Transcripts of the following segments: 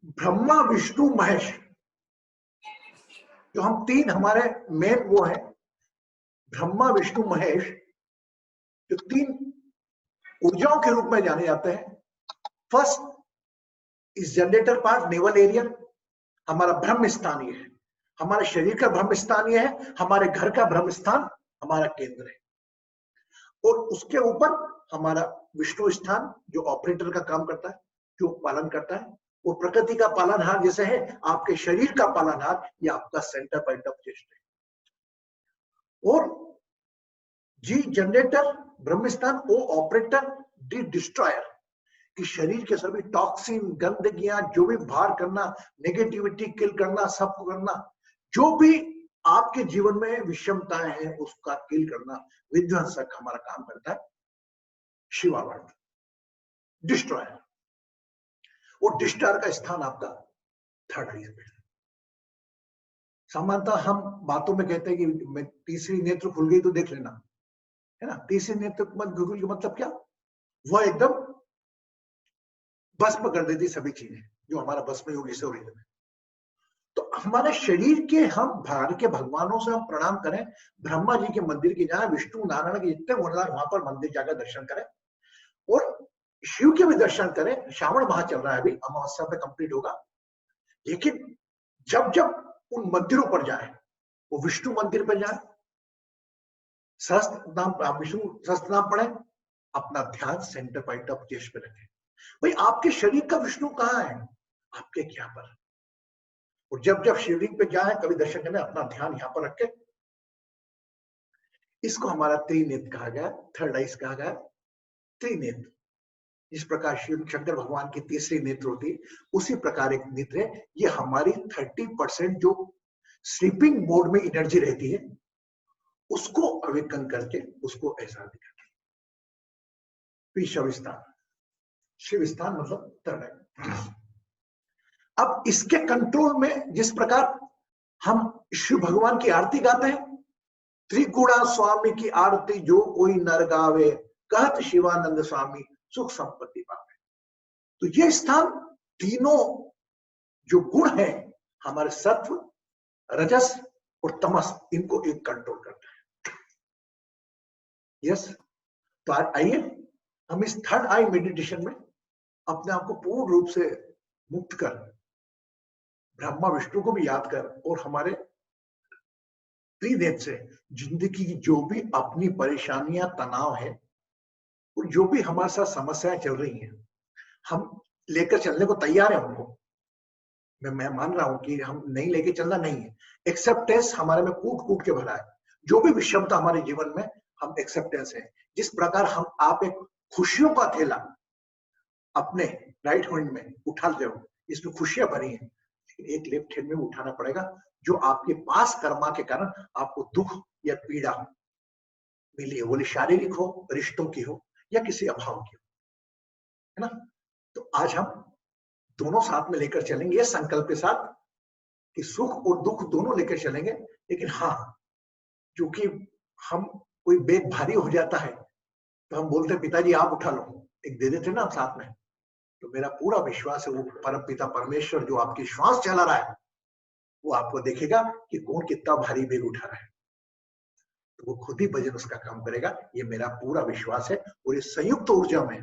ब्रह्मा विष्णु महेश, जो हम तीन हमारे मेन वो है, ब्रह्मा विष्णु महेश, जो तीन ऊर्जाओं के रूप में जाने जाते हैं। फर्स्ट इस जनरेटर पार्ट, नेवल एरिया, हमारा ब्रह्म स्थान ये है, हमारे शरीर का ब्रह्म स्थान ये है, हमारे घर का ब्रह्म स्थान हमारा केंद्र है। और उसके ऊपर हमारा विष्णु स्थान जो ऑपरेटर का काम करता है, जो पालन करता है, वो प्रकृति का पालनहार जैसे है, आपके शरीर का पालनहार ये आपका सेंटर पॉइंट ऑफ चेस्ट है। और जी जनरेटर ब्रह्म स्थान, वो ऑपरेटर डी डिस्ट्रॉयर, कि शरीर के सभी टॉक्सिन, गंदगियां, जो भी बाहर करना, नेगेटिविटी किल करना, सब करना, जो भी आपके जीवन में विषमताएं हैं उसका किल करना, विध्वंसक हमारा काम करता है शिवावर्त, डिस्ट्रॉयर। और डिस्ट्रॉयर का स्थान आपका थर्ड आई पे। सामान्यतः हम बातों में कहते हैं कि मैं तीसरी नेत्र खुल गई तो देख लेना, है ना। तीसरी नेत्र खुल गई मतलब क्या, वह एकदम भस्म कर देती सभी चीजें जो हमारा भस्म योगी से ओरिजिन है। तो हमारे शरीर के हम बाहर के भगवानों से हम प्रणाम करें, ब्रह्मा जी के मंदिर की जाए, विष्णु नारायण के जितने गुणगान वहां पर मंदिर जाकर दर्शन करें, और शिव के भी दर्शन करें। श्रावण माह चल रहा है, अभी अमावस्या पे कंप्लीट होगा। लेकिन जब जब उन मंदिरों पर जाए, वो विष्णु मंदिर पर जाए, सहस्त्र नाम, विष्णु सहस्त्र नाम पढ़े, अपना ध्यान सेंटर पॉइंट ऑफ चेस्ट पे रखें। भाई आपके शरीर का विष्णु कहाँ है, आपके क्या पर। और जब जब शिवलिंग पे जाए, कभी दर्शन करने, अपना ध्यान यहाँ पर रखे। इसको हमारा त्रिनेत्र कहा गया, थर्ड आइज कहा गया, त्रिनेत्र। इस प्रकार शिव शंकर भगवान की तीसरी नेत्र होती, उसी प्रकार एक नेत्र है। ये हमारी 30% जो स्लीपिंग मोड में एनर्जी रहती है, उसको अवेकन करके उसको ऐसा दिखाते हैं। शिवस्थान, शिवस्थान मतलब थर्ड आई। अब इसके कंट्रोल में जिस प्रकार हम शिव भगवान की आरती गाते हैं, त्रिगुणा स्वामी की आरती जो कोई नर गावे, कहत शिवानंद स्वामी सुख संपत्ति पावे। तो ये स्थान तीनों जो गुण है हमारे सत्व, रजस और तमस, इनको एक कंट्रोल करता है। यस, तो आइए हम इस थर्ड आई मेडिटेशन में अपने आप को पूर्ण रूप से मुक्त कर, ब्रह्मा विष्णु को भी याद कर, और हमारे त्रिनेत्र से जिंदगी की जो भी अपनी परेशानियां, तनाव है, और जो भी हमारे साथ समस्याएं चल रही हैं, हम लेकर चलने को तैयार है उनको। मैं मान रहा हूं कि हम नहीं लेके चलना नहीं है, एक्सेप्टेंस हमारे में कूट कूट के भरा है। जो भी विषमता हमारे जीवन में, हम एक्सेप्टेंस है। जिस प्रकार हम आप एक खुशियों का थैला अपने राइट हैंड में उठाते हो, इसमें खुशियां भरी हैं, लेकिन एक लेफ्ट हैंड में उठाना पड़ेगा, जो आपके पास कर्मा के कारण आपको दुख या पीड़ा मिली है, बोले शारीरिक हो, रिश्तों की हो, या किसी अभाव की हो, है ना। तो आज हम दोनों साथ में लेकर चलेंगे, ये संकल्प के साथ कि सुख और दुख दोनों लेकर चलेंगे। लेकिन हाँ, क्योंकि हम कोई बैग भारी हो जाता है तो हम बोलते हैं पिताजी आप उठा लो, एक दे देते ना हम साथ में। तो मेरा पूरा विश्वास है वो परम पिता परमेश्वर जो आपकी श्वास चला रहा है, वो आपको देखेगा कि कौन कितना भारी बैग उठा रहा है, तो वो खुद ही भजन उसका काम करेगा। ये मेरा पूरा विश्वास है। और इस संयुक्त ऊर्जा में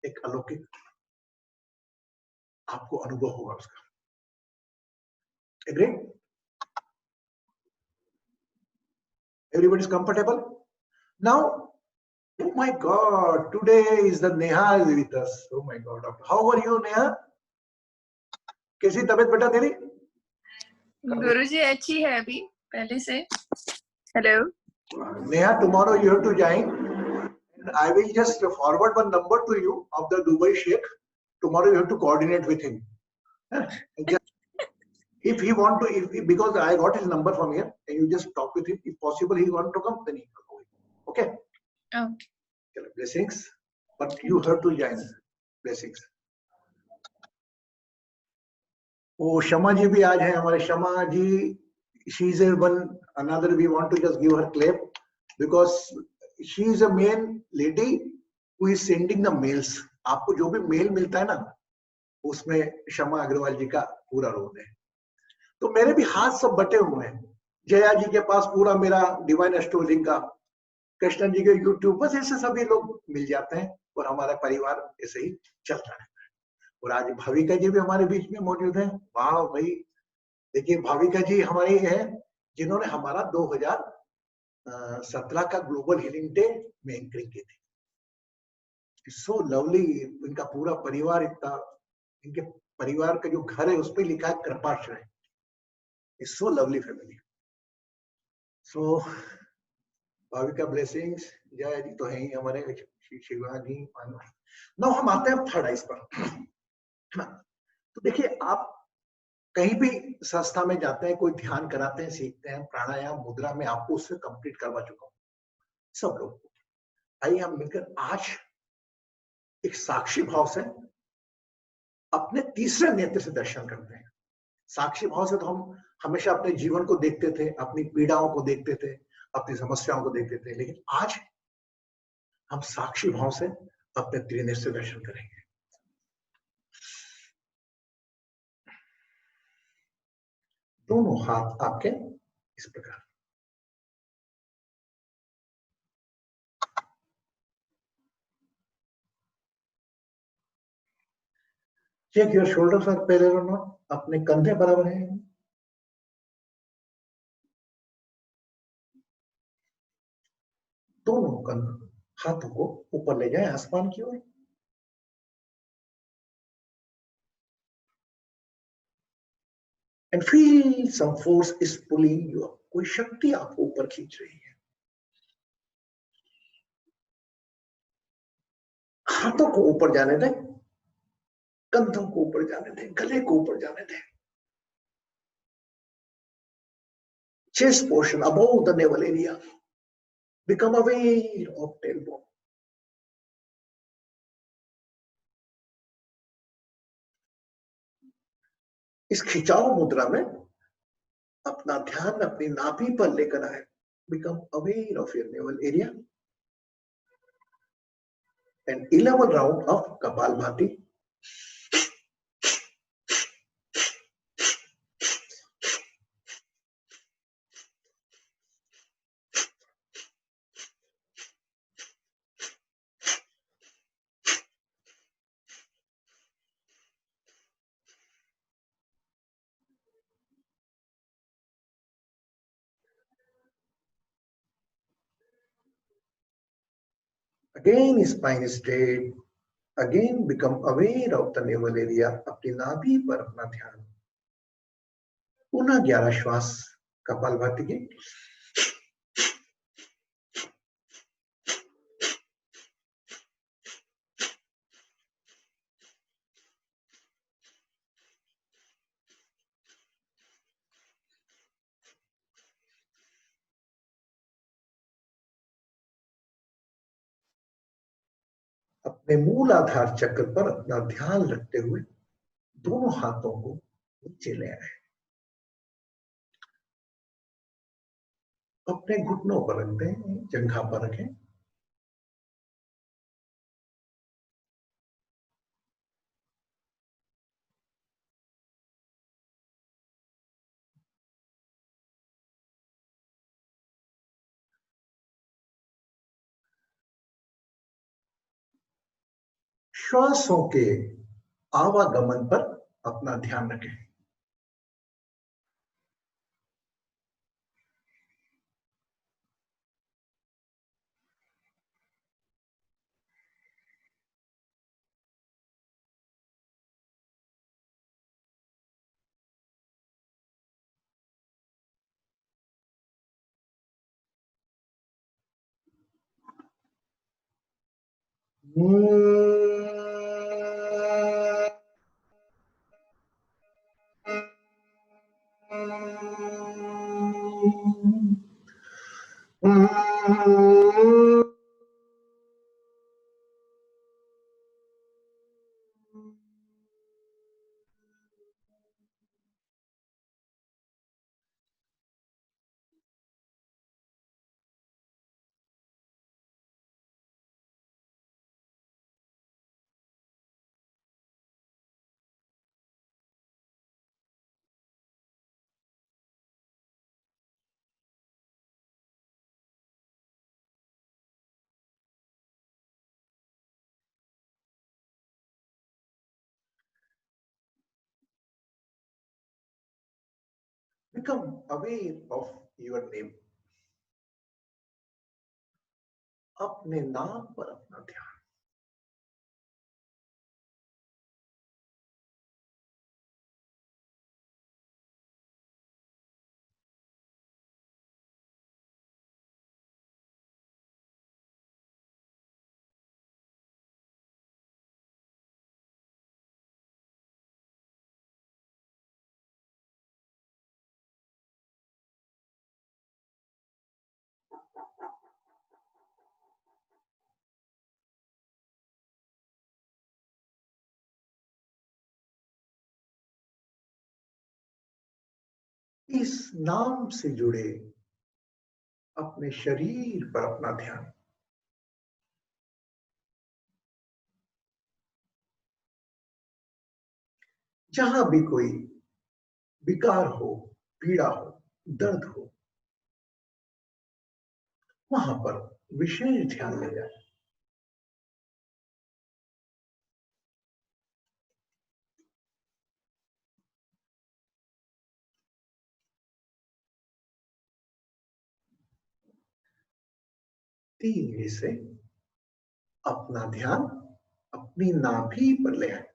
एक अलौकिक आपको अनुभव होगा उसका। Agree? Everybody is comfortable? Now, oh my God, today is the Neha is with us. Oh my God. How are you, Neha? कैसी तबीयत बेटा तेरी? गुरुजी अच्छी है अभी पहले से। Hello. Neha, tomorrow you have to join. And I will just forward one number to you of the Dubai Sheikh. Tomorrow you have to coordinate with him. Just, if he want to, because I got his number from here, and you just talk with him. If possible, he want to come, then he will go. Okay. Okay. Blessings, but you have to join. Blessings. वो शमा जी भी आज हैं हमारे। शमा जी, she is one another. We want to just give her clap because she is a main lady who is sending the mails. आपको जो भी mail मिलता है ना, उसमें शमा अग्रवाल जी का पूरा रोल है। तो मेरे भी हाथ सब बटे हुए हैं। जया जी के पास पूरा मेरा डिवाइन एस्ट्रोलॉजी का, कृष्ण जी के यूट्यूब, बस ऐसे सभी लोग मिल जाते हैं और हमारा परिवार ऐसे ही चलता है। और आज भाविका जी भी हमारे बीच में मौजूद है। वाह भाई, देखिए भाविका जी हमारी है जिन्होंने हमारा 2017 का ग्लोबल हीलिंग डे में एंकरिंग की थी। सो लवली, इनका पूरा परिवार इतना, इनके परिवार का जो घर है उस पर लिखा है Kripashray. It's so lovely family. So Bhavika blessings, जय जी तो है ही हमारे, शिवा जी। नाउ हम आते हैं थर्ड आइस पर। तो देखिए, आप कहीं भी संस्था में जाते हैं, कोई ध्यान कराते हैं, सीखते हैं, प्राणायाम मुद्रा में आपको उससे कंप्लीट करवा चुका हूं सब लोग। आइए हम मिलकर आज एक साक्षी भाव से अपने तीसरे नेत्र से दर्शन करते हैं। साक्षी भाव से तो हम हमेशा अपने जीवन को देखते थे, अपनी पीड़ाओं को देखते थे, अपनी समस्याओं को देखते थे, लेकिन आज हम साक्षी भाव से अपने त्रिनेत्र से दर्शन करेंगे। दोनों हाथ आपके इस प्रकार। Check your shoulders are parallel और नॉट। अपने कंधे बराबर हैं। दोनों कंधे, हाथों को ऊपर ले जाए आसमान की ओर। And feel some force is pulling you up. कोई शक्ति आपको ऊपर खींच रही है। हाथों को ऊपर जाने दें, कंधों को ऊपर जाने दें, गले को ऊपर जाने दें। Chest portion above the naval area, become aware of tailbone. इस खिंचाव मुद्रा में अपना ध्यान अपनी नाभि पर लेकर आए। Become aware of your naval area and 11 round of kapalbhati. Again, spine is straight. Again, become aware of the navel area. अपनी नाभि पर अपना ध्यान। पुनः 11 श्वास कपालभाति के। अपने मूल आधार चक्र पर अपना ध्यान रखते हुए दोनों हाथों को नीचे ले आए। अपने घुटनों पर रख दें, जंघा पर रखें। श्वासों के आवागमन पर अपना ध्यान रखें। Become aware of your name. अपने नाम पर अपना ध्यान। इस नाम से जुड़े अपने शरीर पर अपना ध्यान। जहां भी कोई विकार हो, पीड़ा हो, दर्द हो, वहां पर विशेष ध्यान ले जाए। धीरे से अपना ध्यान अपनी नाभि पर ले आए।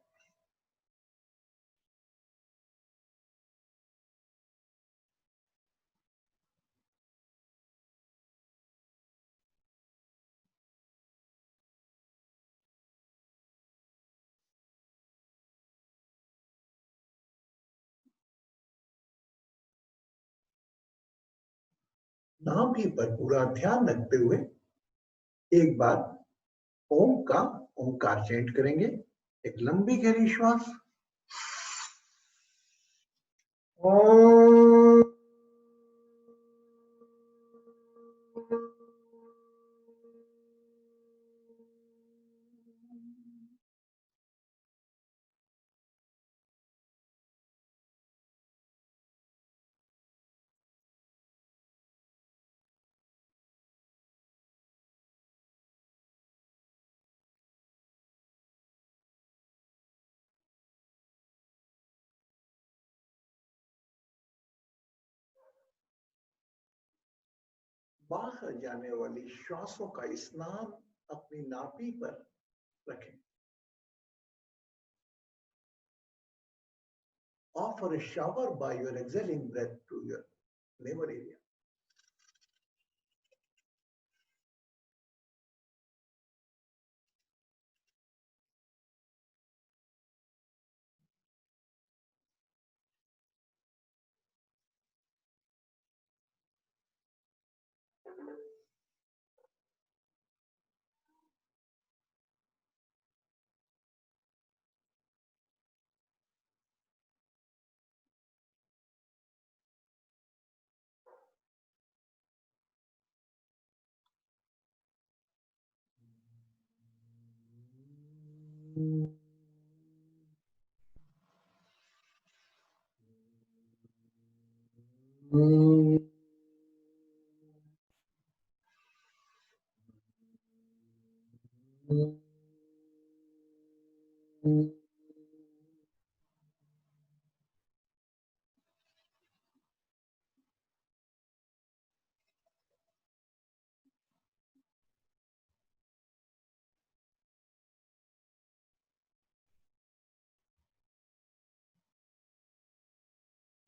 नाभि पर पूरा ध्यान रखते हुए एक बार ओम का ओंकार चेंट करेंगे। एक लंबी गहरी श्वास। ओम। बाहर जाने वाली श्वासों का स्नान अपनी नाभि पर रखें। Offer a shower by your exhaling breath to your navel area.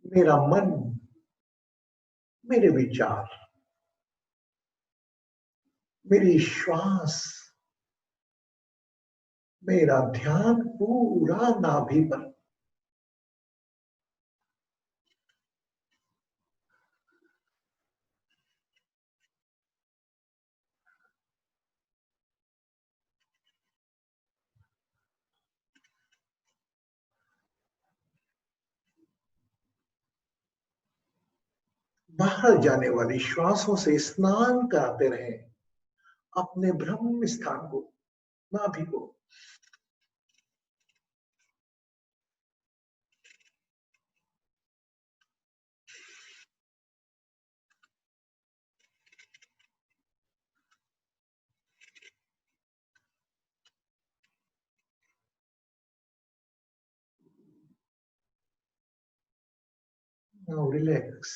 मेरा मन, मेरे विचार, मेरी श्वास, मेरा ध्यान पूरा नाभि पर। बाहर जाने वाली श्वासों से स्नान कराते रहें अपने ब्रह्म स्थान को, नाभि को। Now relax.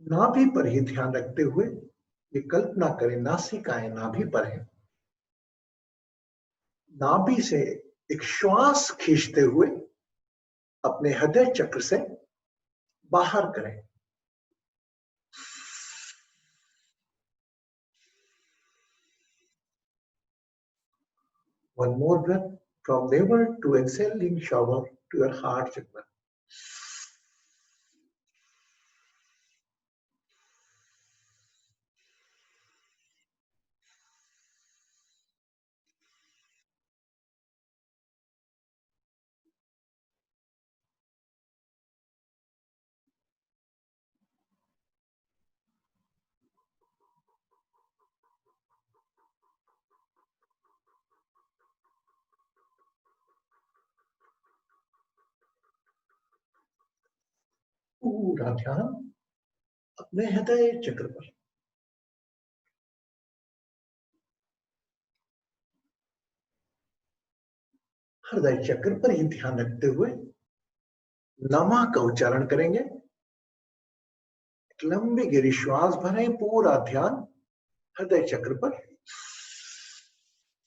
नाभि पर ही ध्यान रखते हुए ये कल्पना करें नासिकाएं नाभि पर है। नाभि से एक श्वास खींचते हुए अपने हृदय चक्र से बाहर करें। One more breath from navel to exhaling shower to your heart chakra. पूरा ध्यान अपने हृदय चक्र पर। हृदय चक्र पर ही ध्यान रखते हुए नमा का उच्चारण करेंगे। एक लंबी गहरी श्वास भरें, पूरा ध्यान हृदय चक्र पर।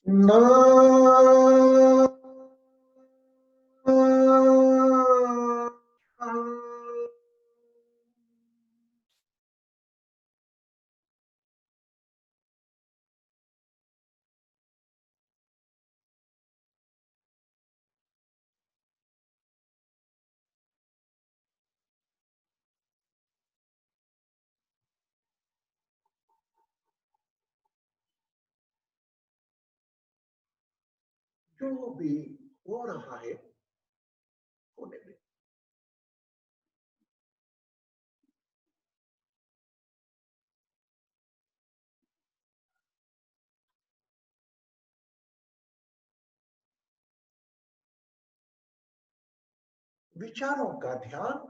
ना जो भी हो रहा है होने दें। विचारों का ध्यान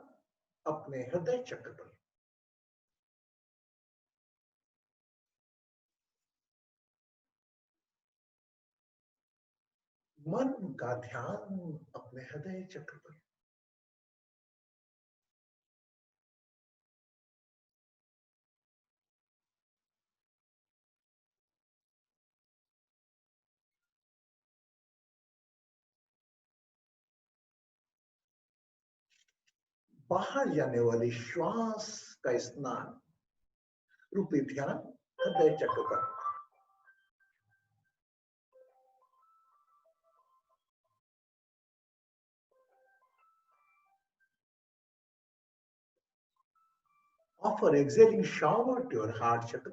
अपने हृदय चक्र पर। मन का ध्यान अपने हृदय चक्र पर। बाहर जाने वाली श्वास का स्नान रूपी ध्यान हृदय चक्र पर। Offer exhaling shower to your heart chakra.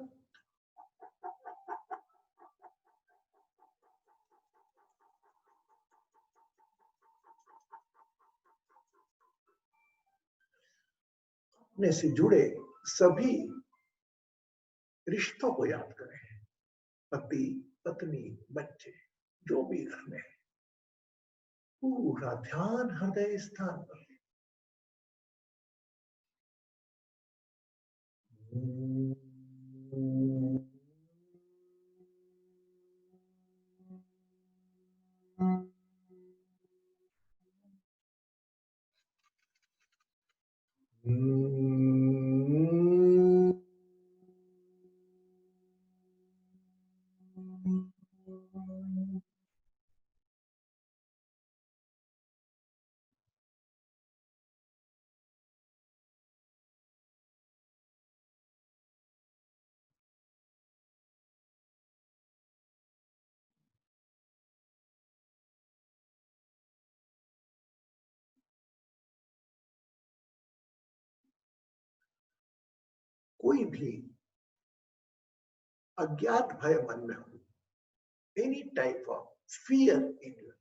अपने से जुड़े सभी रिश्तों को याद करें। पति, पत्नी, बच्चे, जो भी घर में है, पूरा ध्यान हृदय स्थान पर। कोई भी अज्ञात भय मन में हो, any type of fear in you,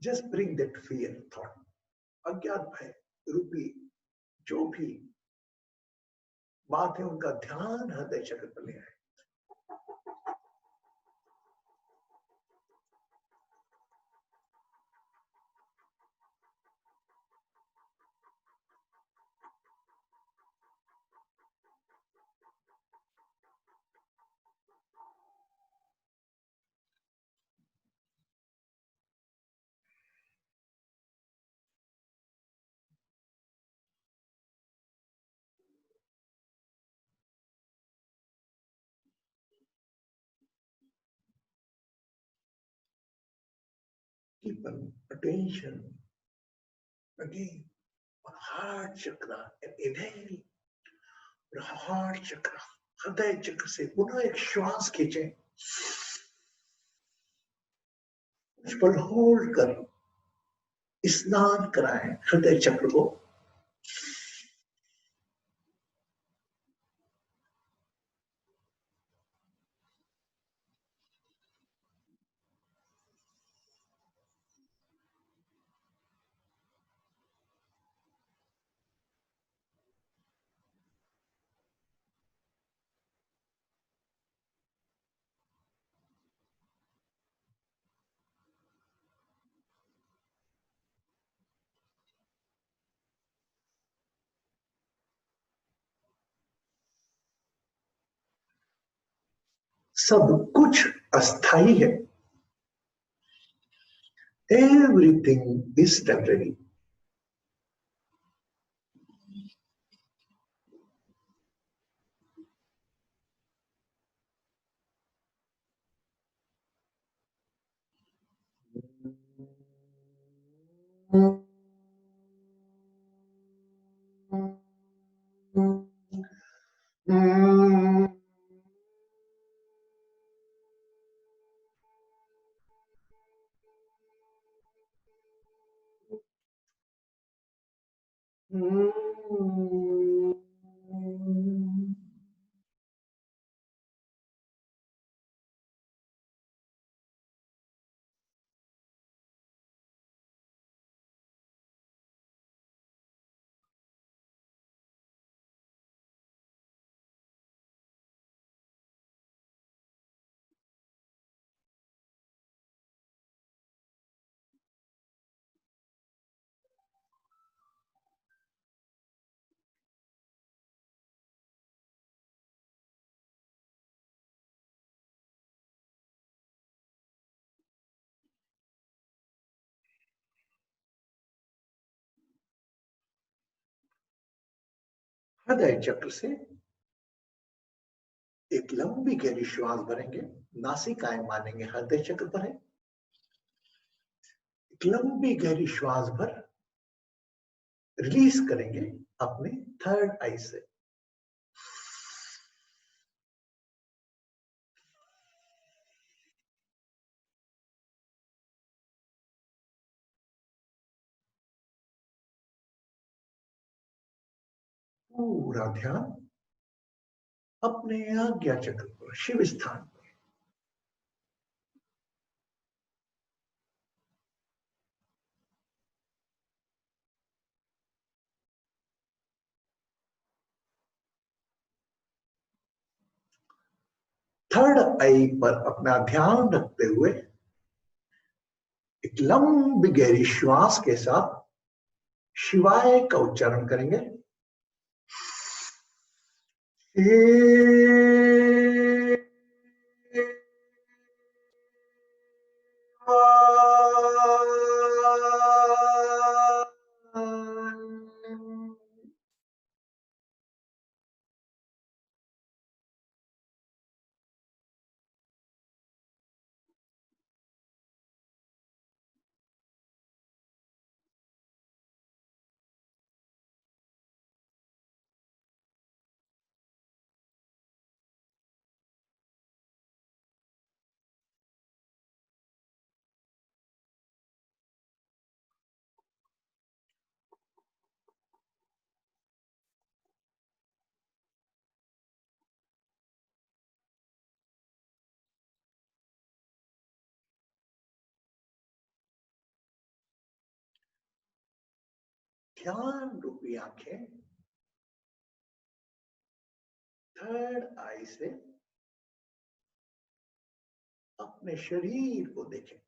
just bring that fear thought. अज्ञात भय रूपी जो भी बात है उनका ध्यान हृदय चक्र पर ले आए। Keep an attention again on heart chakra and inhale. Heart चक्र, हृदय चक्र से पुनः एक श्वास खींचे, उस पर होल्ड कर स्नान कराएं हृदय चक्र को। सब कुछ अस्थाई है, एवरीथिंग इज टेम्परेरी। हृदय चक्र से एक लंबी गहरी श्वास भरेंगे, नासिकाएं मानेंगे हृदय चक्र पर है। एक लंबी गहरी श्वास भर रिलीज करेंगे अपने थर्ड आई से। पूरा ध्यान अपने आज्ञा चक्र पर, शिव स्थान पर। थर्ड आई पर अपना ध्यान रखते हुए एक लंबी गहरी श्वास के साथ शिवाय का उच्चारण करेंगे। ध्यान रूपी आंखें थर्ड आई से अपने शरीर को देखें।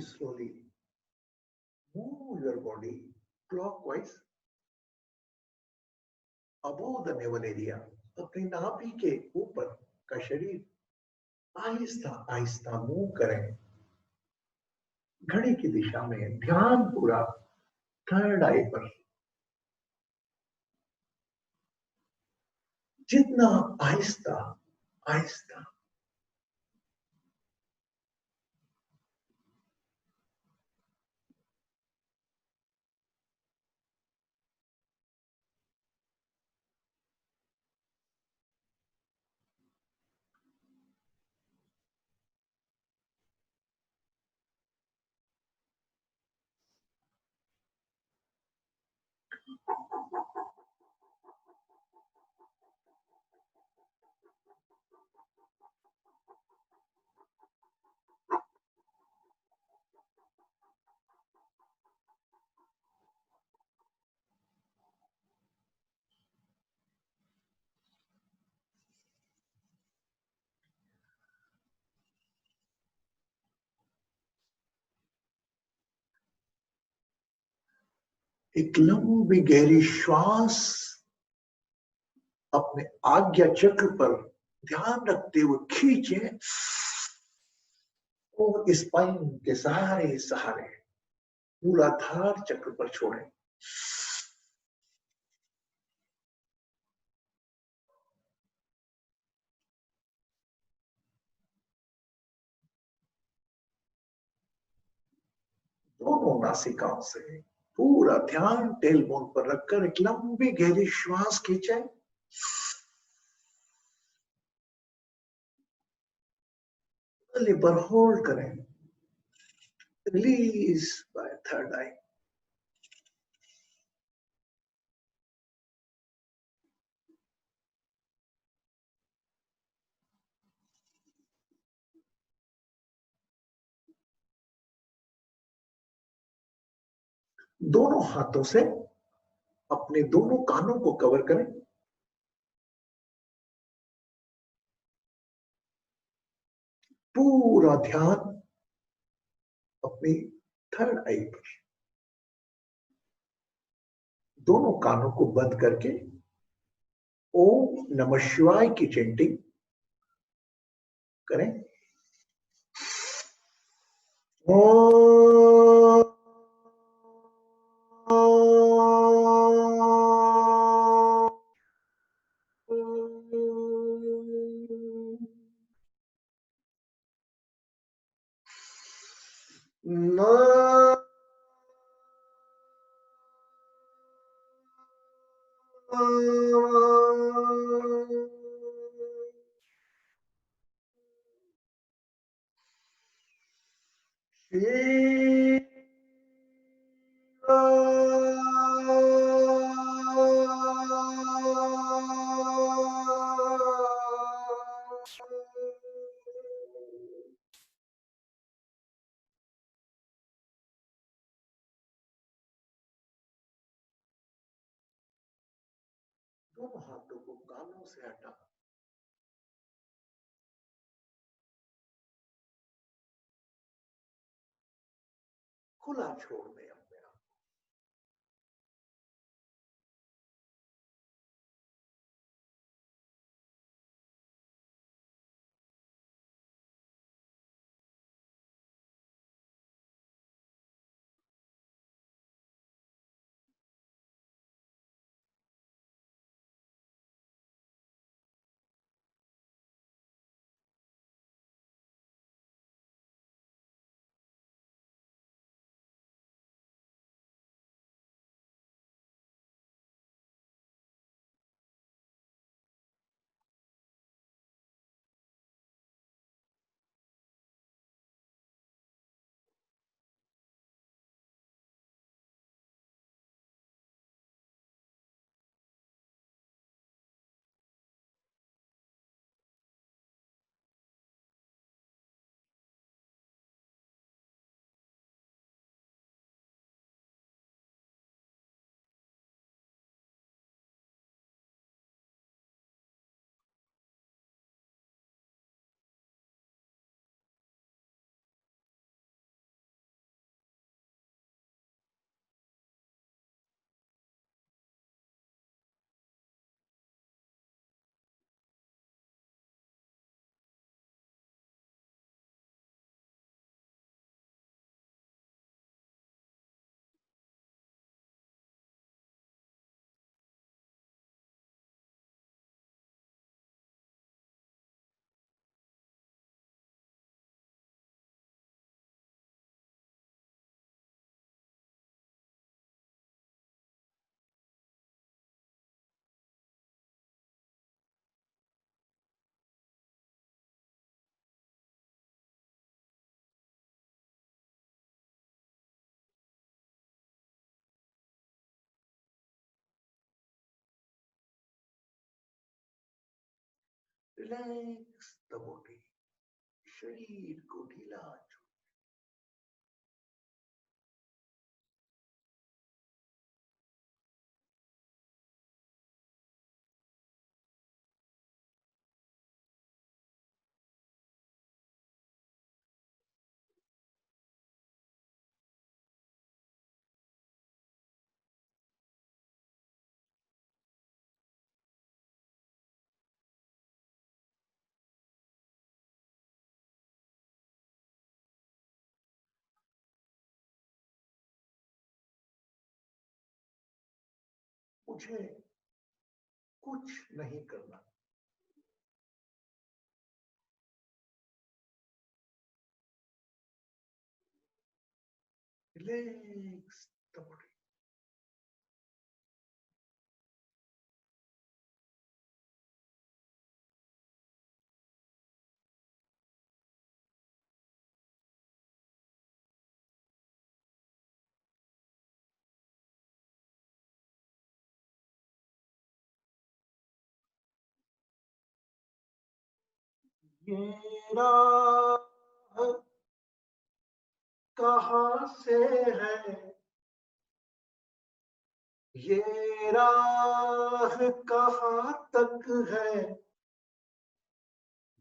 Slowly move your body clockwise above the navel area। अपनी नाभि के ऊपर का शरीर आहिस्ता आहिस्ता मूव करें घड़ी की दिशा में। ध्यान पूरा थर्ड आई पर। जितना आहिस्ता आहिस्ता एक लंबी गहरी श्वास अपने आज्ञा चक्र पर ध्यान रखते हुए खींचे और स्पाइन के सहारे सहारे मूलाधार चक्र पर छोड़ें। दोनों नासिकाओं से पूरा ध्यान टेलबोन पर रखकर एक लंबी गहरी श्वास खींचे। पर होल्ड करें। रिलीज बाय थर्ड आई। दोनों हाथों से अपने दोनों कानों को कवर करें। पूरा ध्यान अपनी थर्ड आई पर। दोनों कानों को बंद करके ओम नमः शिवाय की चैंटिंग करें। ओम दोनों हाथों को कानों से हटा खुला छोड़ दें अपने आप। रिलैक्स द बॉडी, शरीर को ढीला छोड़। मुझे कुछ नहीं करना, रिलैक्स द बॉडी। ये राह कहाँ से है, ये राह कहाँ तक है,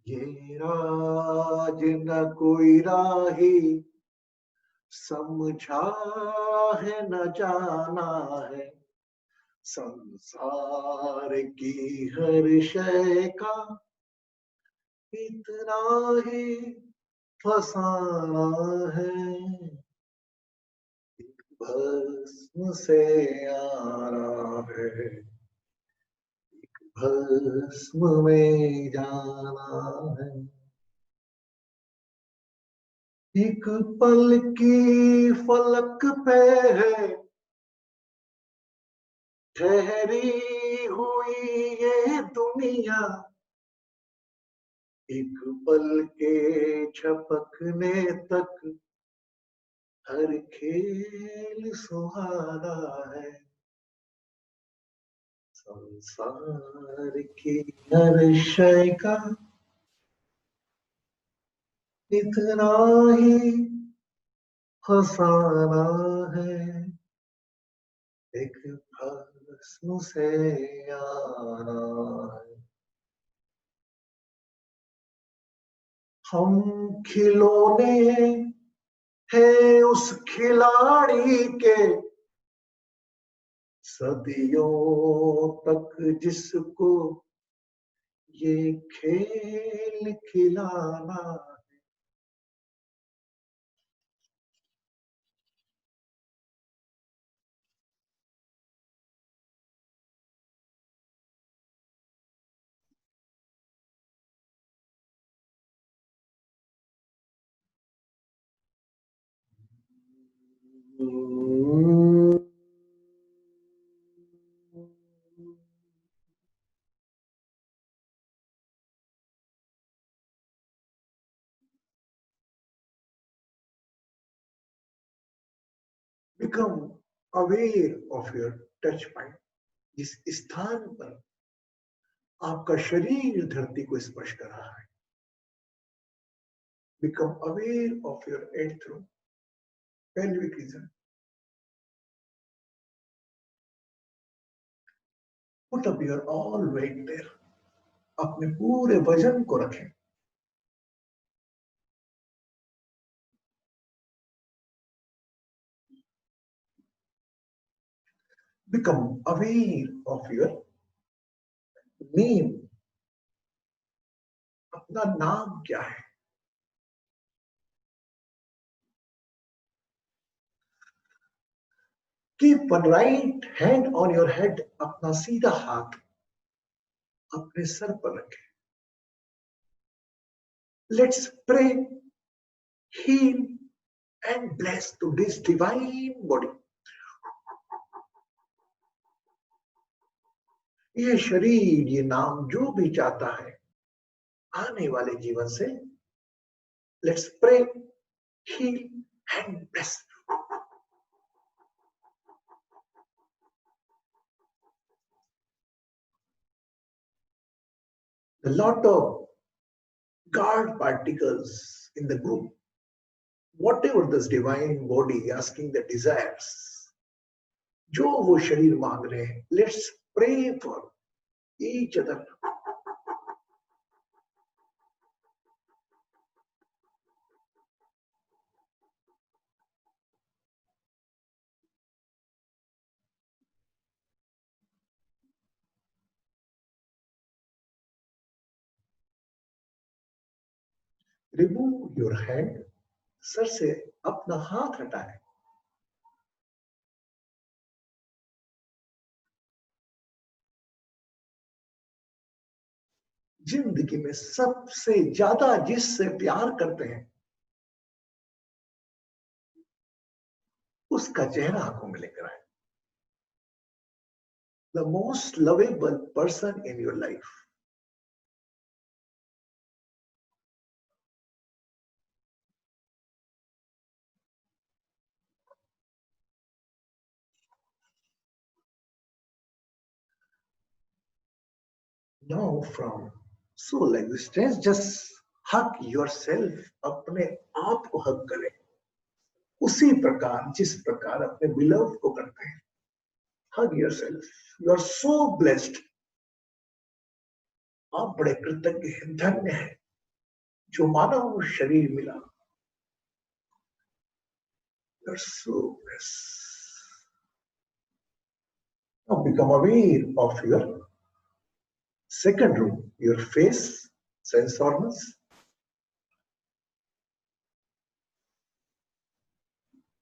ये राज न कोई राही समझा है न जाना है, संसार की हर शय का इतना ही फसाना है, भस्म से आना है, भस्म में जाना है। एक पल की फलक पे है ठहरी हुई ये दुनिया, एक पल के झपकने तक हर खेल सुहाना है, संसार की हर शय का इतना ही फसाना है, एक भस्म से आना है। हम खिलौने हैं उस खिलाड़ी के, सदियों तक जिसको ये खेल खिलाना। Become aware of your touch point, जिस स्थान पर आपका शरीर धरती को स्पर्श कर रहा है। Become aware of your head through pelvic region. Put up your all weight there. अपने पूरे वजन को रखें। Become aware of your name. अपना नाम क्या है? Keep one right hand on your head. अपना सीधा हाथ अपने सर पर रखें। Let's pray, heal and bless to this divine body. ये शरीर, ये नाम जो भी चाहता है आने वाले जीवन से, let's pray, heal and bless. The lot of God particles in the group. Whatever this divine body asking the desires, जो वो शरीर मांग रहे हैं, let's pray for each other. Remove your hand. Sir से अपना हाथ हटाएं. जिंदगी में सबसे ज्यादा जिससे प्यार करते हैं उसका चेहरा आंखों में लेकर आए. The most lovable person in your life. Now from soul existence, just hug yourself. अपने आप को हग करें उसी प्रकार जिस प्रकार अपने beloved को करते हैं. Hug yourself. You are so blessed. आप बड़े कृतज्ञ हैं, धन्य हैं जो मानव शरीर मिला. You are so blessed. Now become aware of your second room, your face, sense organs.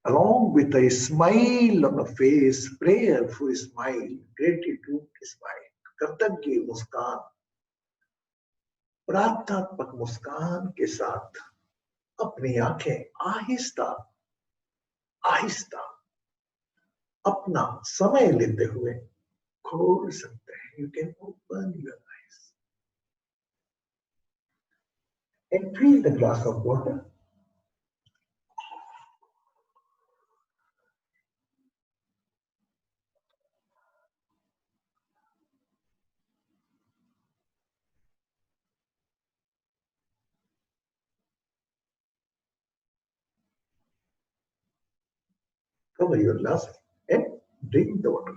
Along with a smile on the face, prayerful smile, gratitude smile, कृतज्ञ मुस्कान, प्रार्थनात्मक मुस्कान के साथ अपनी आंखें आहिस्ता आहिस्ता अपना समय लेते हुए खोल सकते हैं. You can open your eyes and fill the glass of water. Cover your glass and drink the water.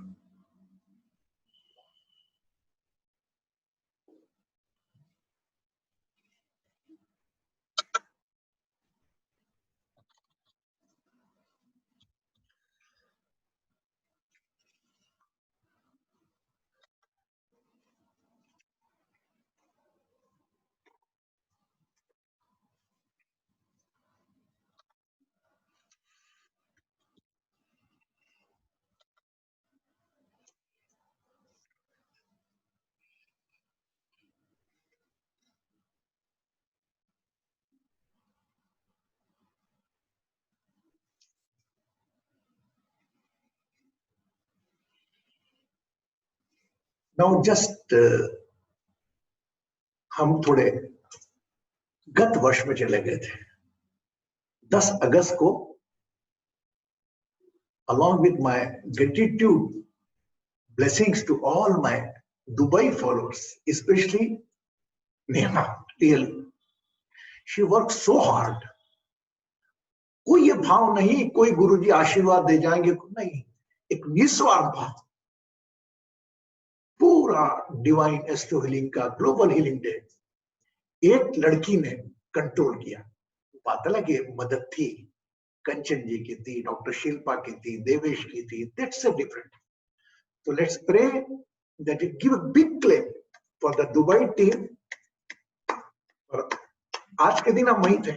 Now just हम थोड़े गत वर्ष में चले गए थे. 10 अगस्त को along with my gratitude blessings to all my Dubai followers, especially Neha, really she worked so hard. कोई ये भाव नहीं कोई गुरुजी आशीर्वाद दे जाएंगे, नहीं, एक निस्वार्थ भाव. पूरा डिवाइन एस्ट्रो हीलिंग का ग्लोबल हीलिंग डे एक लड़की ने कंट्रोल किया. बात अलग है, मदद थी, कंचन जी की थी, डॉक्टर शिल्पा की थी, देवेश की थी. That's a different. So let's pray that it give a big clap for the Dubai team. और आज के दिन हम वहीं थे,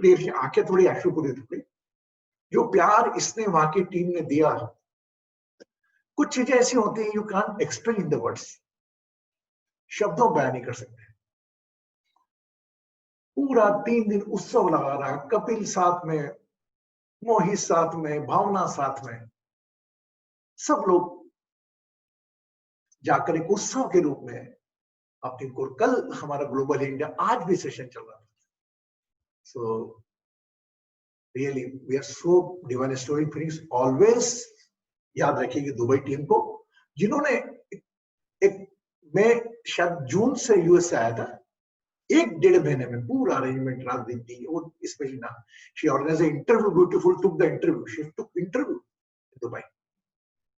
रियली आंखें थोड़ी आंसू-पूरी थी. जो प्यार इसने वहां की टीम ने दिया, कुछ चीजें ऐसी होती हैं you can't explain in the words, शब्दों बयान नहीं कर सकते. पूरा 3 दिन उत्सव लगा रहा. कपिल साथ में, मोहित साथ में, भावना साथ में, सब लोग जाकर एक उत्सव के रूप में अपनी को. कल हमारा ग्लोबल इंडिया, आज भी सेशन चल रहा था. So really we are so divine story finish. Always याद रखिए कि दुबई टीम को, जिन्होंने एक, मैं शायद जून से यूएस से आया था, 1-1.5 महीने में पूरा अरेंजमेंट राजदीप जी वो स्पेशली ना she organise interview beautiful took the interview she took interview in Dubai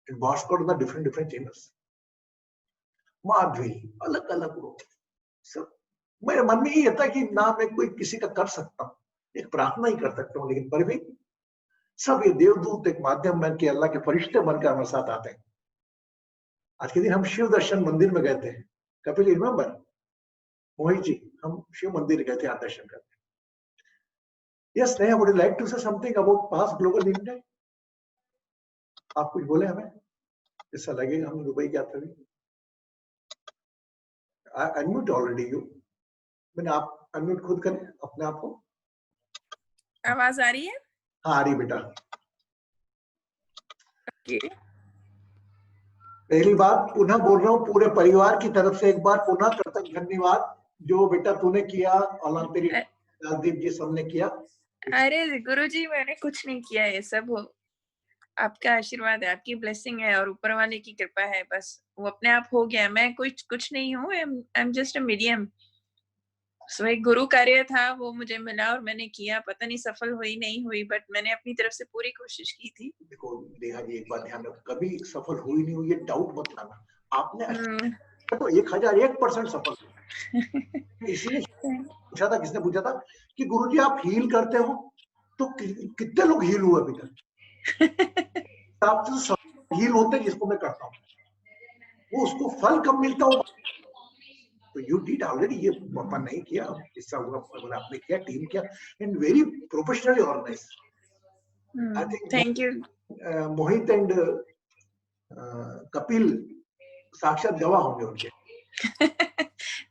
and boss got the different channels Madhavi अलग अलग लोग सब मेरे मन में ये था कि ना मैं कोई किसी का कर सकता हूँ एक प्रार्थना ही कर सकता हूँ लेकिन पर भी सब ये देवदूत एक माध्यम बन के अल्लाह के फरिश्ते बनकर हमारे साथ आते हैं। आज के दिन हम शिव दर्शन मंदिर में गए थे कपिल रिमेंबर मोहित जी हम शिव मंदिर गए थे दर्शन करने। Yes Neha would you like to say something about past global limited आप कुछ बोले हमें ऐसा लगेगा हम दुबई गया था अनम्यूट ऑलरेडी यू मैंने आप अनम्यूट खुद करें अपने आप को आवाज आ रही है हाँ आ रही बेटा ओके पहली बात पुनः बोल रहा हूँ पूरे परिवार की तरफ से एक बार पुनः कृतज्ञ धन्यवाद जो बेटा तूने किया और तेरी राजदीप जी सबने किया। अरे गुरुजी मैंने कुछ नहीं किया ये सब आपका आशीर्वाद है आपकी ब्लेसिंग है और ऊपर वाले की कृपा है बस वो अपने आप हो गया मैं कुछ नहीं हूँ I am just a medium so एक गुरु कार्य था वो मुझे मिला और मैंने किया पता नहीं सफल हुई नहीं हुई बट मैंने अपनी तरफ से पूरी कोशिश की थी। देखो नेहा जी एक बात ध्यान रखो कभी सफल हुई नहीं हुई ये डाउट मत लाना आपने तो 1001% सफल हुए। इसीलिए पूछा था किसने पूछा था कि गुरुजी आप हील करते हो तो कितने लोग हील हुए अभी तक आप तो सब हील होते हैं जिसको मैं करता हूँ वो उसको फल कब मिलता हो तो यू डिड ऑलरेडी ये अपन नहीं किया जिससा हुआ आपने किया टीम किया and very professionally organise I think thank you Mohit and Kapil साक्षात गवाह होंगे उनके।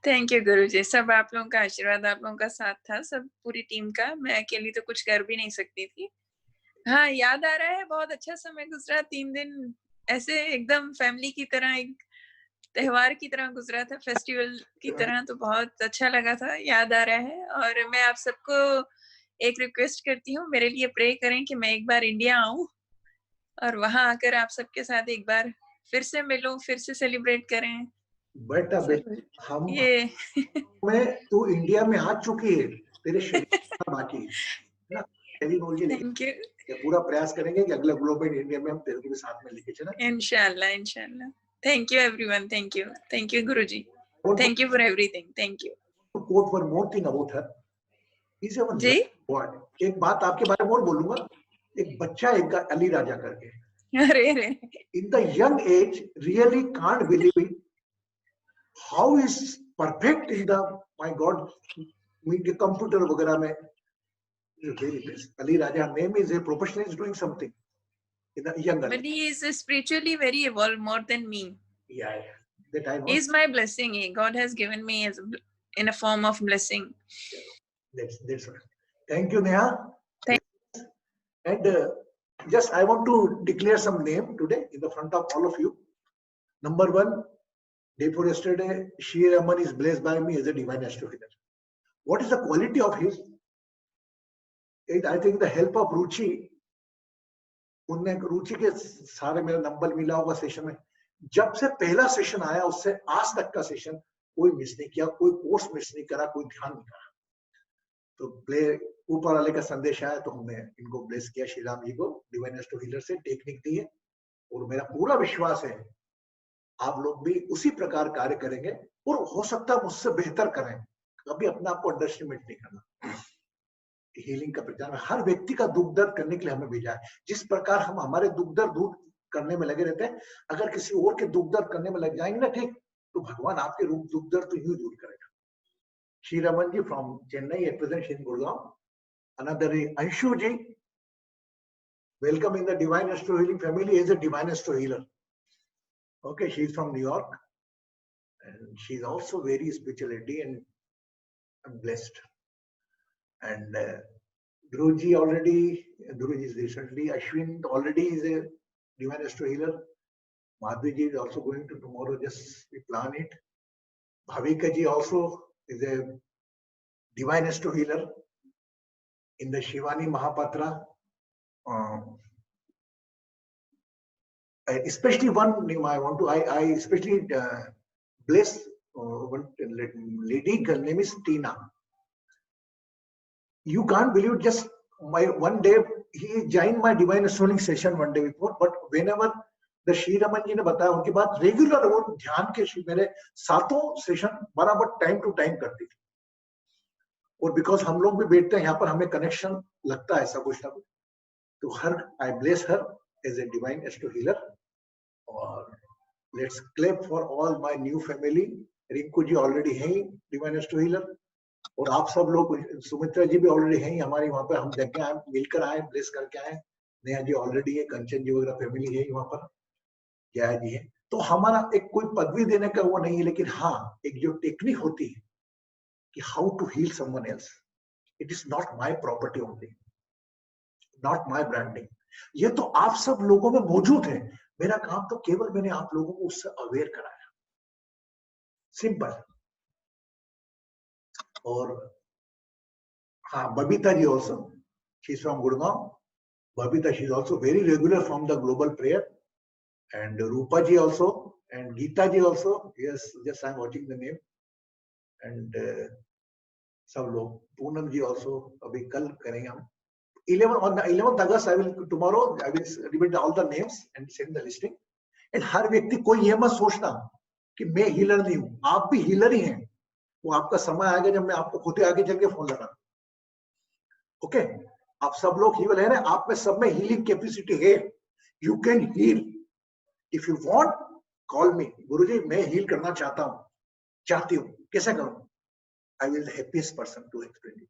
थैंक यू गुरुजी सब आप लोगों का आशीर्वाद आप लोगों का साथ था सब पूरी टीम का मैं अकेली तो कुछ कर भी नहीं सकती थी। हाँ याद आ रहा है बहुत अच्छा समय गुजरा 3 दिन ऐसे एकदम फैमिली की तरह एक त्योहार की तरह गुजरा था फेस्टिवल की तरह तो बहुत अच्छा लगा था याद आ रहा है और मैं आप सबको एक रिक्वेस्ट करती हूँ मेरे लिए प्रे करें कि मैं एक बार इंडिया आऊं और वहां आकर आप सबके साथ एक बार फिर से मिलूं फिर से सेलिब्रेट करें बेटा हम ये में तू इंडिया में आ चुकी है तेरे शरीर बाकी है ना थैंक यू पूरा प्रयास करेंगे कि अगले ग्लोबल इंडिया में हम तेरे को भी साथ में लेके चलें इंशाल्लाह thank you everyone thank you Guruji thank you for everything thank you quote for more thing about her is a ji एक बात आपके बारे में और बोलूंगा एक बच्चा एक अली राजा करके अरे in the young age really can't believe it how is perfect in the my god media computer वगैरह में very best Ali Raja name is a professional is doing something in the young but he is spiritually very evolved more than me yeah that I know he is my blessing God has given me as in a form of blessing that's right. Thank you Neha and just I want to declare some name today in the front of all of you. Number 1, day before yesterday, Shri Raman is blessed by me as a divine astrohealer. What is the quality of his? I think the help of Ruchi. उनने रुचि के सारे मेरा number मिला होगा session में जब से पहला सेशन आया उससे आज तक का सेशन कोई मिस नहीं किया कोई कोर्स मिस नहीं करा कोई ध्यान नहीं करा तो प्ले ऊपर वाले का संदेश आया तो हमने इनको ब्लेस किया श्री राम जी को डिवाइन एस्ट्रोहीलर से टेक्निक दी है और मेरा पूरा विश्वास है आप लोग भी उसी प्रकार कार्य करेंगे और हो सकता है मुझसे बेहतर करें कभी अपने आप को अंडरस्टिमेट नहीं करना हीलिंग का प्रचार हर व्यक्ति का दुख दर्द करने के लिए हमें भेजा है जिस प्रकार हम हमारे दुख दर्द दूर करने में लगे रहते हैं अगर किसी और के दुख दर्द करने में लग जाएंगे ना ठीक तो भगवान आपके दुख दर्द तो यूं दूर करेगा Shri Raman ji from Chennai at present in Gurgaon another Anshu ji welcome in the divine astro healing family as a divine astro healer okay she's from New York and she's also very spirituality and I'm blessed and Guruji is recently Ashwin already is a divine astro healer Madhvi ji is also going to tomorrow just we plan it Bhavika ji also is a divine astro healer in the Shivani Mahapatra especially one name I want to I especially bless one lady girl name is Tina. You can't believe, just one day he joined my divine astrology session one day before, but whenever the Shri Raman जी ने बताया, उनके बाद regular वो ध्यान के मेरे सातों session बराबर टाइम टू टाइम करती थी। और बिकॉज हम लोग भी बैठते हैं यहाँ पर, हमें कनेक्शन लगता है ऐसा कुछ ना कुछ, तो her I bless her as a divine astro healer. और let's clap for all my new family. Rinku ji already हैं डिवाइन एस्ट्रो हीलर, और आप सब लोग, सुमित्रा जी भी ऑलरेडी हैं हमारे वहाँ पर, हम देख आए, मिलकर आए, ब्लेस करके आए। नेहा जी ऑलरेडी है, कंचन जी वगैरह फैमिली है वहाँ पर, जया जी है। तो हमारा एक कोई पदवी देने का वो नहीं है, लेकिन हाँ एक जो टेक्निक होती है कि how to heal someone else, it is not my property only, not my branding. ये तो आप सब लोगों में मौजूद है। मेरा काम तो केवल मैंने आप लोगों को उससे अवेयर कराया, सिंपल। और हाँ, Babita ji also, she is from Gurgaon. Babita, she is also very regular from the global prayer, and Rupa ji also, and Geeta ji also. Yes, just I'm watching the name, and सब लोग, पूनम जी also, अभी कल करेंगे हम। 11th August I will, tomorrow I will repeat all the names and send the listing. And हर व्यक्ति, कोई ये मत सोचना कि मैं हीलर नहीं हूँ, आप भी हीलर ही हैं। वो आपका समय आएगा जब मैं आपको खुद ही आगे चल के फोन लगा। ओके, आप सब लोग हील है ना, आप में सब में हीलिंग कैपेसिटी है। You can heal if you want, call me. Guruji मैं हील करना चाहता हूँ, चाहती हूँ, कैसे करूं? I will the happiest person to explain you.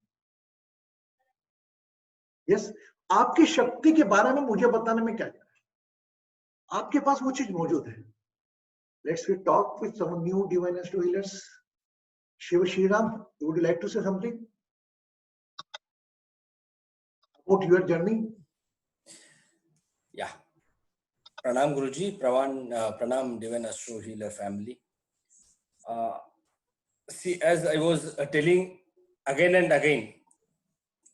Yes, आपकी शक्ति के बारे में मुझे बताने में क्या है, आपके पास वो चीज मौजूद है। Let's we talk with some new divine astro healers. Shiv Shriram, would you like to say something about your journey? Yeah. Pranam Guruji, Pranam Divine Astro Healer family. See, as I was telling again and again,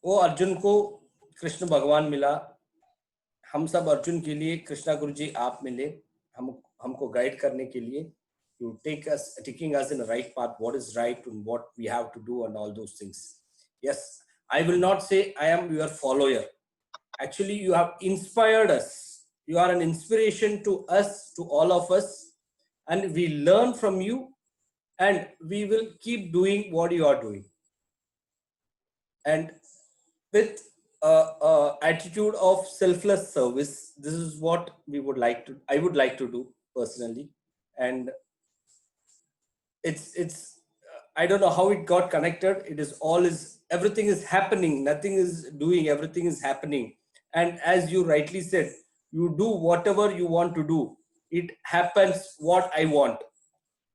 वो अर्जुन को कृष्ण भगवान मिला, हम सब अर्जुन के लिए कृष्णा गुरुजी आप मिले, हमको गाइड करने के लिए, to taking us in the right path, what is right and what we have to do and all those things. Yes, I will not say I am your follower. Actually, you have inspired us. You are an inspiration to us, to all of us, and we learn from you, and we will keep doing what you are doing. And with attitude of selfless service, this is what I would like to do personally. And it's I don't know how it got connected. Everything is happening, nothing is doing, everything is happening. And as you rightly said, you do whatever you want to do, it happens what I want.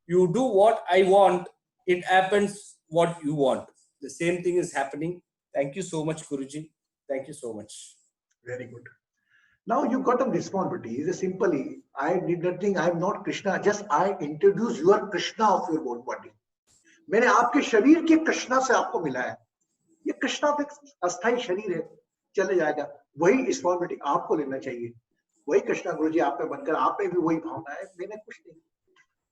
You do what I want, it happens what you want. The same thing is happening. Thank you so much, Guruji. Thank you so much. Very good. Now you got a responsibility. It's simply, I did nothing, I am not Krishna, just I introduce your Krishna of your own body. मैंने आपके शरीर के कृष्णा से आपको मिलाया। ये कृष्णा तो अस्थाई शरीर है, चले जाएगा। वही रिस्पॉन्सिबिलिटी आपको लेना चाहिए। वही कृष्णा गुरुजी आप में बनकर, आप में भी वही भावना है। मैंने कुछ नहीं,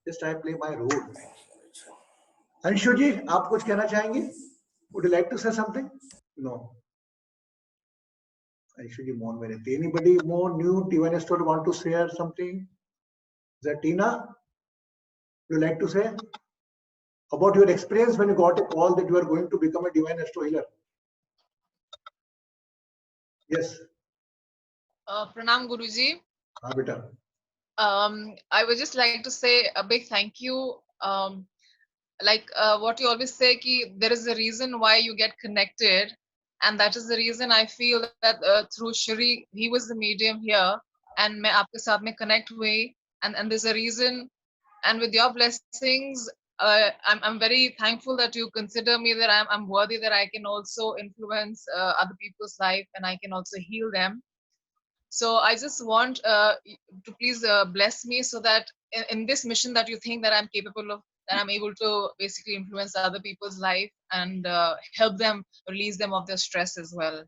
just I play my role. Anshu ji, आप कुछ कहना चाहेंगे? Would you like to say something? No, Anshul ji, more minute. Anybody more new divine astro want to share something? Is that Tina? Would you like to say about your experience when you got a call that you are going to become a divine astro healer? Yes. Pranam Guruji. हाँ बेटा. I would just like to say a big thank you. Like what you always say, ki there is a reason why you get connected, and that is the reason I feel that through Shri, he was the medium here, and मैं आपके साथ में connect हुई, and there's a reason, and with your blessings, I'm very thankful that you consider me, that I'm worthy, that I can also influence other people's life, and I can also heal them. So I just want to please bless me, so that in this mission that you think that I'm capable of, that I'm able to basically influence other people's life and help them release them of their stress as well.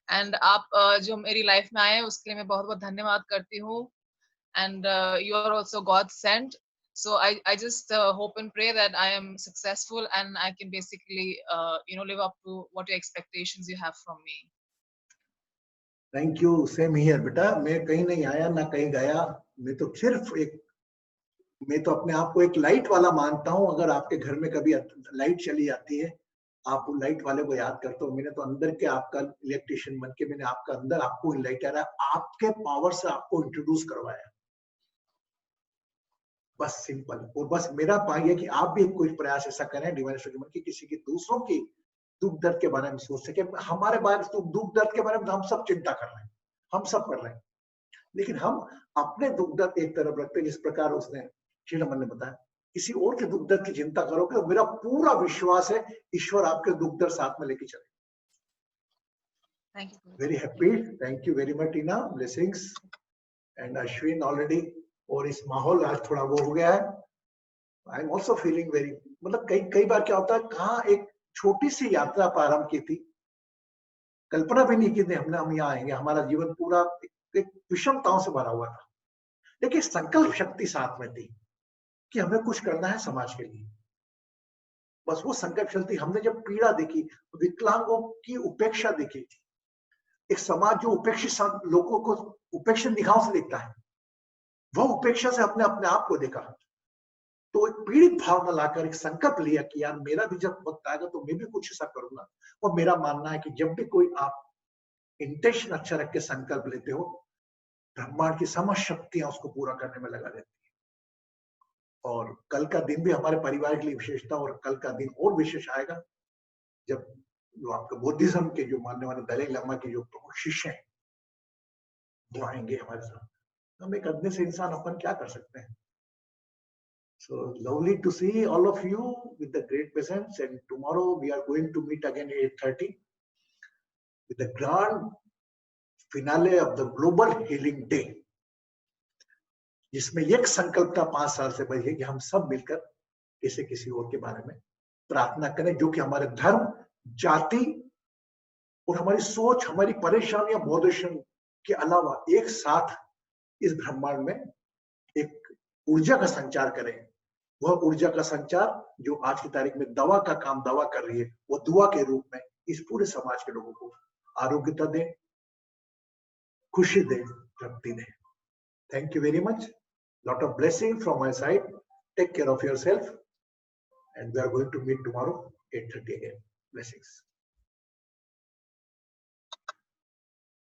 And आप जो मेरी life में आए उसके लिए मैं बहुत बहुत धन्यवाद करती हूँ. And you are also God sent. So I just hope and pray that I am successful and I can basically live up to what your expectations you have from me. Thank you, same here बेटा। मैं कहीं नहीं आया ना कहीं गया, मैं तो अपने आप को एक लाइट वाला मानता हूं। अगर आपके घर में कभी लाइट चली जाती है, आप उन लाइट वाले को याद करते हो। मैंने तो अंदर के आपका इलेक्ट्रिशियन बन के मैंने आपका अंदर आपको लाइट आ रहा है, आपके पावर से आपको इंट्रोड्यूस करवाया, बस सिंपल। और बस मेरा पाई है कि आप भी कोई प्रयास ऐसा करें डिवाइन स्ट्रगल की, किसी की दूसरों की दुख दर्द के बारे में सोच सके। हमारे बारे में दुख दर्द के बारे में हम सब चिंता कर रहे हैं, हम सब कर रहे हैं, लेकिन हम अपने दुख दर्द एक तरफ रखते हैं। जिस प्रकार उसने श्री रमन ने बताया, किसी और के दुख दर्द की चिंता करोगे तो मेरा पूरा विश्वास है ईश्वर आपके दुख दर्द साथ में लेके चले। Thank you. Very happy, thank you very much Tina, blessings. And Ashwin already, और इस माहौल आज थोड़ा वो हो गया है। I am also feeling very, मतलब कई बार क्या होता है, कहाँ एक छोटी सी यात्रा प्रारंभ की थी, कल्पना भी नहीं की थी हम यहाँ आएंगे। हमारा जीवन पूरा एक विषमताओं से भरा हुआ था, लेकिन संकल्प शक्ति साथ में थी कि हमें कुछ करना है समाज के लिए। बस वो संकल्प शक्ति, हमने जब पीड़ा देखी, विकलांगों की उपेक्षा देखी थी, एक समाज जो उपेक्षित लोगों को उपेक्षित निगाहों से देखता है, वह उपेक्षा से अपने आप को देखा, तो एक पीड़ित भावना लाकर एक संकल्प लिया कि यार मेरा भी जब वक्त आएगा तो मैं भी कुछ ऐसा करूंगा। और मेरा मानना है कि जब भी कोई आप इंटेंशन अच्छा रख के संकल्प लेते हो, ब्रह्मांड की समस्त शक्तियां उसको पूरा करने में लगा देती है। और कल का दिन भी हमारे परिवार के लिए विशेषता, और कल का दिन और विशेष आएगा जब जो आपके बुद्धिज्म के जो मानने वाले दलाई लामा के जो प्रमुख शिष्य हैं वो आएंगे हमारे साथ। हम एक आदमी से इंसान अपन क्या कर सकते हैं। So lovely to see all of you with the great presence, and tomorrow we are going to meet again at 8:30 with the grand finale of the Global Healing Day, जिसमें एक संकल्प था 5 साल से बढ़ी कि हम सब मिलकर किसी और के बारे में प्रार्थना करें, जो कि हमारे धर्म, जाति और हमारी सोच, हमारी परेशानियां, मोटिवेशन के अलावा एक साथ इस ब्रह्मांड में एक ऊर्जा का संचार करें। वह ऊर्जा का संचार जो आज की तारीख में दवा का काम दवा कर रही है, वो दुआ के रूप में इस पूरे समाज के लोगों को आरोग्यता दे, खुशी दे, तृप्ति दे। Thank you very much. Lot of blessing from my side. Take care of yourself, and we are going to meet tomorrow 8:30 again. Blessings.